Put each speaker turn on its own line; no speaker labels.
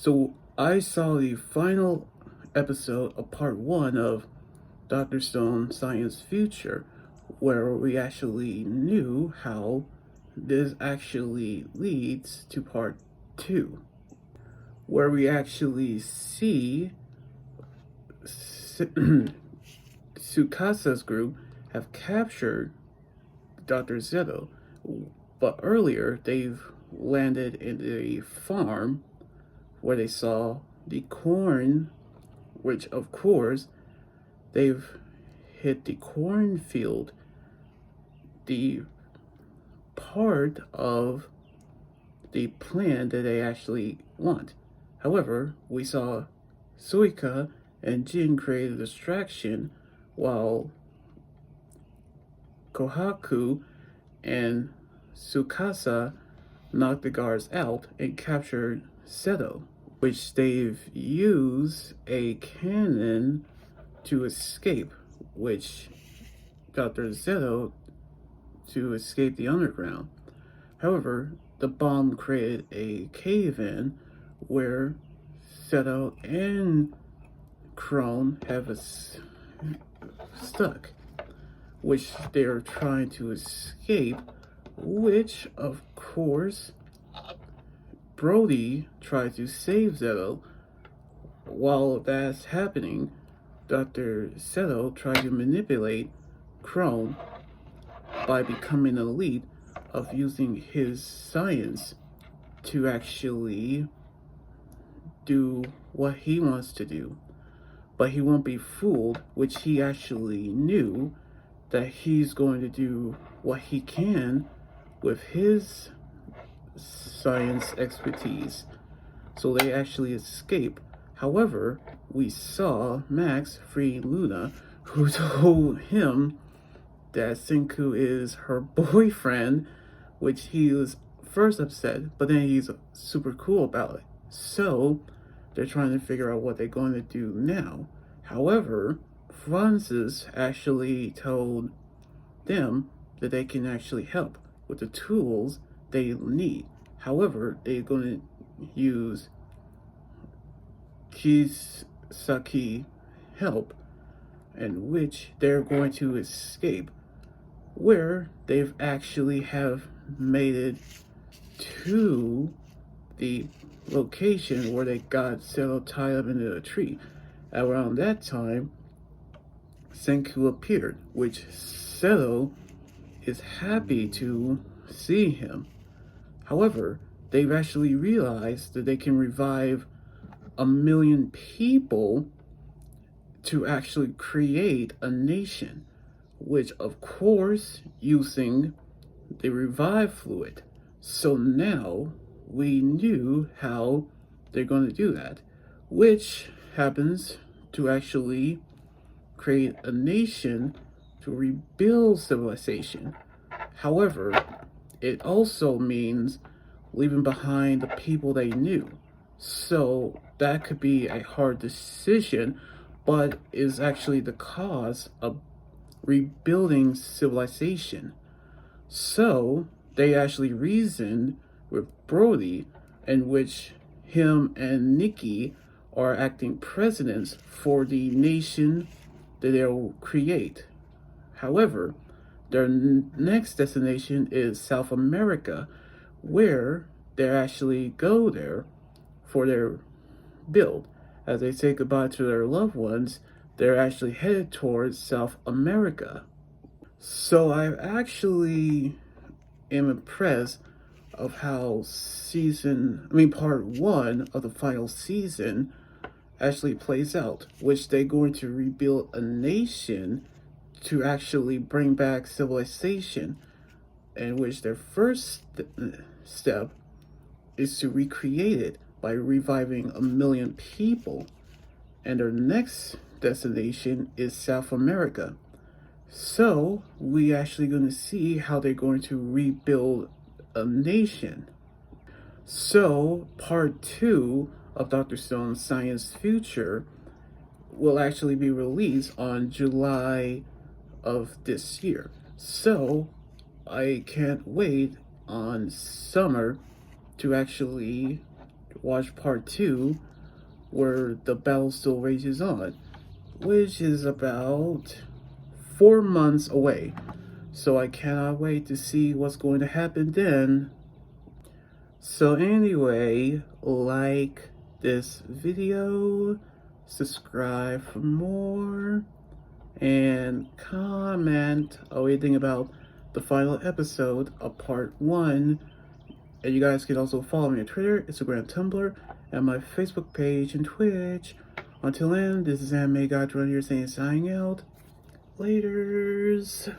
So I saw the final episode of part one of Dr. Stone Science Future, where we actually knew how this actually leads to part two, where we actually see Tsukasa's group have captured Dr. Zeto, but earlier they've landed in a farm where they saw the corn, which of course they've hit the cornfield, the part of the plan that they actually want. However, we saw Suika and Jin create a distraction while Kohaku and Tsukasa knocked the guards out and captured Seto, which they've used a cannon to escape, which Dr. Zeto to escape the underground. However, the bomb created a cave-in where Seto and Krone have stuck, which they're trying to escape, which of course Brody tries to save Zeto. While that's happening, Dr. Zeto tries to manipulate Krone by becoming the lead of using his science to actually do what he wants to do. But he won't be fooled, which he actually knew that he's going to do what he can with his science expertise. So they actually escape. However, we saw Max free Luna, who told him that Senku is her boyfriend, which he was first upset, but then he's super cool about it. So they're trying to figure out what they're going to do now. However, Francis actually told them that they can actually help with the tools they need. However, they're going to use Kisaki help, in which they're going to escape, where they've actually have made it to the location where they got Seto tied up into a tree. Around that time, Senku appeared, which Seto is happy to see him. However, they've actually realized that they can revive 1,000,000 people to actually create a nation, which of course using the revive fluid. So now we knew how they're going to do that, which happens to actually create a nation to rebuild civilization. However, it also means leaving behind the people they knew. So that could be a hard decision, but is actually the cause of rebuilding civilization. So they actually reasoned with Brody, in which him and Nikki are acting presidents for the nation that they'll create. However, their next destination is South America, where they actually go there for their build. As they say goodbye to their loved ones, they're actually headed towards South America. So I actually am impressed of how part one of the final season actually plays out, which they're going to rebuild a nation to actually bring back civilization, in which their first step is to recreate it by reviving 1,000,000 people, and their next destination is South America. So we actually going to see how they're going to rebuild a nation. So part two of Dr. Stone's Science Future will actually be released on July of this year. So I can't wait on summer to actually watch part 2, where the battle still rages on, which is about 4 months away. So I cannot wait to see what's going to happen then. So anyway, like this video, subscribe for more, and comment anything about the final episode of part 1. And you guys can also follow me on Twitter, Instagram, Tumblr, and my Facebook page and Twitch. Until then, this is Anime God Run here saying signing out. Laters.